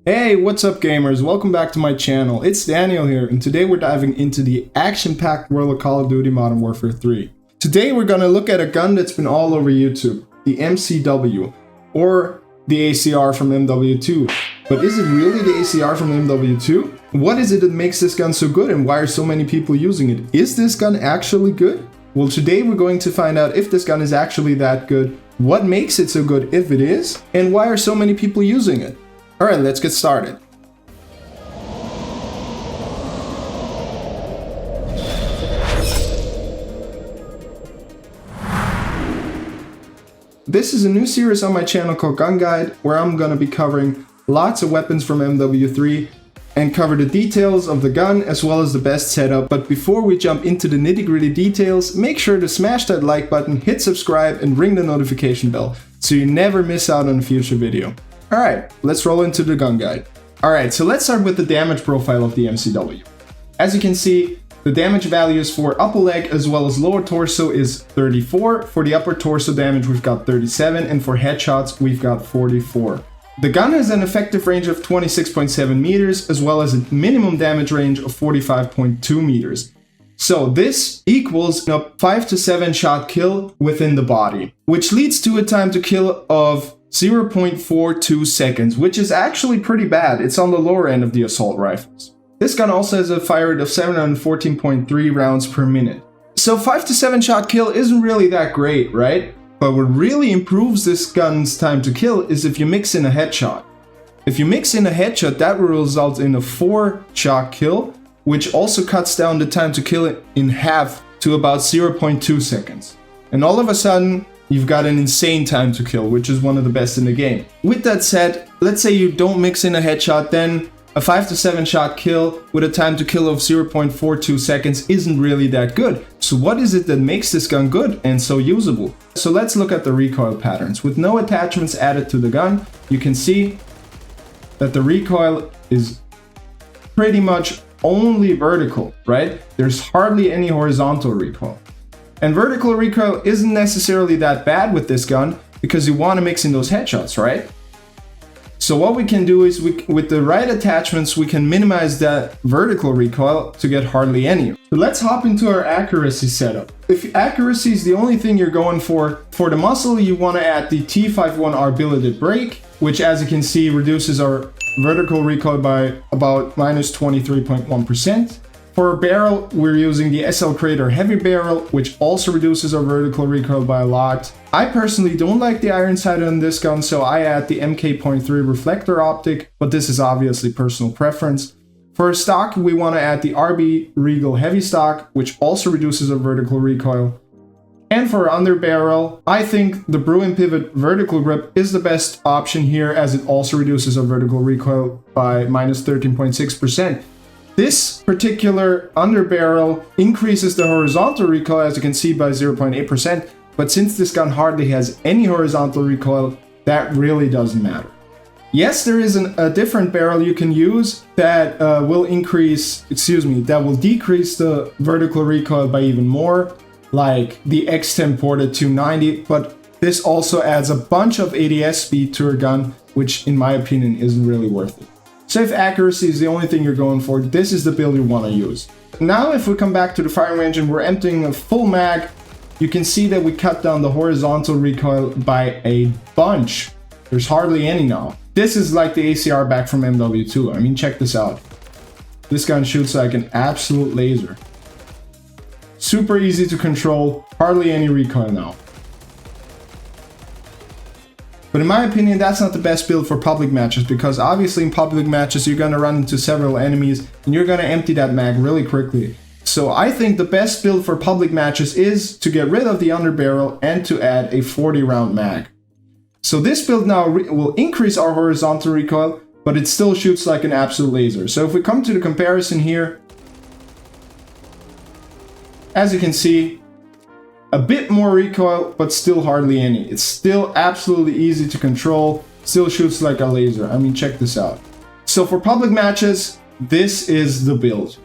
Hey, what's up gamers? Welcome back to my channel. It's Daniel here, and today we're diving into the action-packed world of Call of Duty Modern Warfare 3. Today we're gonna look at a gun that's been all over YouTube, the MCW, or the ACR from MW2. But is it really the ACR from MW2? What is it that makes this gun so good, and why are so many people using it? Is this gun actually good? Well, today we're going to find out if this gun is actually that good, what makes it so good if it is, and why are so many people using it. Alright, let's get started. This is a new series on my channel called Gun Guide, where I'm gonna be covering lots of weapons from MW3 and cover the details of the gun as well as the best setup. But before we jump into the nitty-gritty details, make sure to smash that like button, hit subscribe, and ring the notification bell so you never miss out on a future video. Alright, let's roll into the gun guide. Alright, so let's start with the damage profile of the MCW. As you can see, the damage values for upper leg as well as lower torso is 34. For the upper torso damage we've got 37, and for headshots we've got 44. The gun has an effective range of 26.7 meters as well as a minimum damage range of 45.2 meters. So this equals a 5 to 7 shot kill within the body, which leads to a time to kill of 0.42 seconds, which is actually pretty bad. It's on the lower end of the assault rifles. This gun also has a fire rate of 714.3 rounds per minute. So 5 to 7 shot kill isn't really that great, right? But what really improves this gun's time to kill is if you mix in a headshot. If you mix in a headshot, that will result in a 4 shot kill, which also cuts down the time to kill it in half to about 0.2 seconds. And all of a sudden, you've got an insane time to kill, which is one of the best in the game. With that said, let's say you don't mix in a headshot, then a 5 to 7 shot kill with a time to kill of 0.42 seconds isn't really that good. So what is it that makes this gun good and so usable? So let's look at the recoil patterns. With no attachments added to the gun, you can see that the recoil is pretty much only vertical, right? There's hardly any horizontal recoil. And vertical recoil isn't necessarily that bad with this gun because you want to mix in those headshots, right? So what we can do is with the right attachments, we can minimize that vertical recoil to get hardly any. So let's hop into our accuracy setup. If accuracy is the only thing you're going for the muzzle, you want to add the T51R billeted brake, which as you can see reduces our vertical recoil by about minus 23.1%. For a barrel, we're using the SL Creator Heavy Barrel, which also reduces our vertical recoil by a lot. I personally don't like the iron sight on this gun, so I add the MK.3 reflector optic, but this is obviously personal preference. For a stock, we want to add the RB Regal Heavy Stock, which also reduces our vertical recoil. And for our underbarrel, I think the Bruin Pivot Vertical Grip is the best option here, as it also reduces our vertical recoil by minus 13.6%. This particular underbarrel increases the horizontal recoil, as you can see, by 0.8%, but since this gun hardly has any horizontal recoil, that really doesn't matter. Yes, there is a different barrel you can use that will decrease the vertical recoil by even more, like the X10 Ported 290, but this also adds a bunch of ADS speed to a gun, which in my opinion isn't really worth it. So if accuracy is the only thing you're going for, this is the build you want to use. Now if we come back to the firing range and we're emptying a full mag, you can see that we cut down the horizontal recoil by a bunch. There's hardly any now. This is like the ACR back from MW2. I mean, check this out. This gun shoots like an absolute laser. Super easy to control, hardly any recoil now. But in my opinion, that's not the best build for public matches, because obviously in public matches you're gonna run into several enemies and you're gonna empty that mag really quickly. So I think the best build for public matches is to get rid of the underbarrel and to add a 40 round mag. So this build now will increase our horizontal recoil, but it still shoots like an absolute laser. So if we come to the comparison here, as you can see, a bit more recoil, but still hardly any. It's still absolutely easy to control, still shoots like a laser. I mean, check this out. So for public matches, this is the build.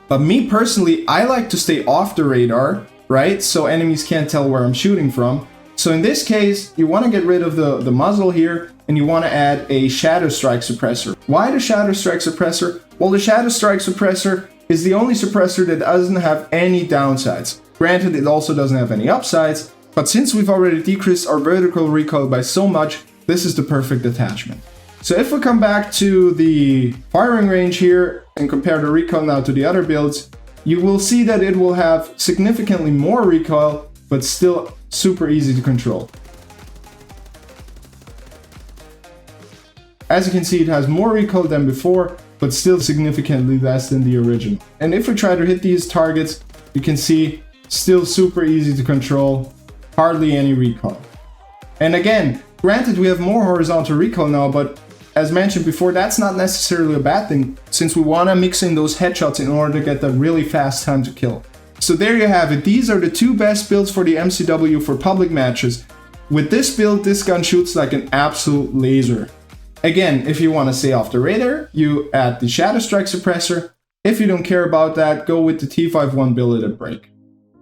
But me personally, I like to stay off the radar, right? So enemies can't tell where I'm shooting from. So in this case, you want to get rid of the muzzle here and you want to add a Shadow Strike suppressor. Why the Shadow Strike suppressor? Well, the Shadow Strike suppressor is the only suppressor that doesn't have any downsides. Granted, it also doesn't have any upsides, but since we've already decreased our vertical recoil by so much, this is the perfect attachment. So if we come back to the firing range here and compare the recoil now to the other builds, you will see that it will have significantly more recoil, but still super easy to control. As you can see, it has more recoil than before, but still significantly less than the original. And if we try to hit these targets, you can see still super easy to control, hardly any recoil. And again, granted we have more horizontal recoil now, but as mentioned before, that's not necessarily a bad thing, since we want to mix in those headshots in order to get that really fast time to kill. So there you have it. These are the two best builds for the MCW for public matches. With this build, this gun shoots like an absolute laser. Again, if you want to stay off the radar, you add the Shadow Strike suppressor. If you don't care about that, go with the T51 billeted break.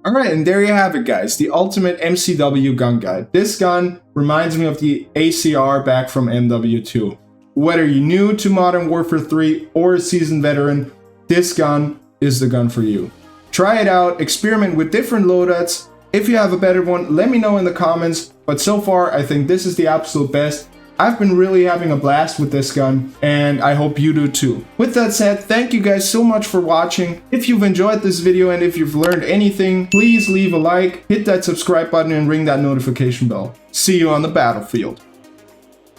Alright, and there you have it guys, the ultimate MCW gun guide. This gun reminds me of the ACR back from MW2. Whether you're new to Modern Warfare 3 or a seasoned veteran, this gun is the gun for you. Try it out, experiment with different loadouts. If you have a better one, let me know in the comments, but so far I think this is the absolute best. I've been really having a blast with this gun, and I hope you do too. With that said, thank you guys so much for watching. If you've enjoyed this video and if you've learned anything, please leave a like, hit that subscribe button and ring that notification bell. See you on the battlefield.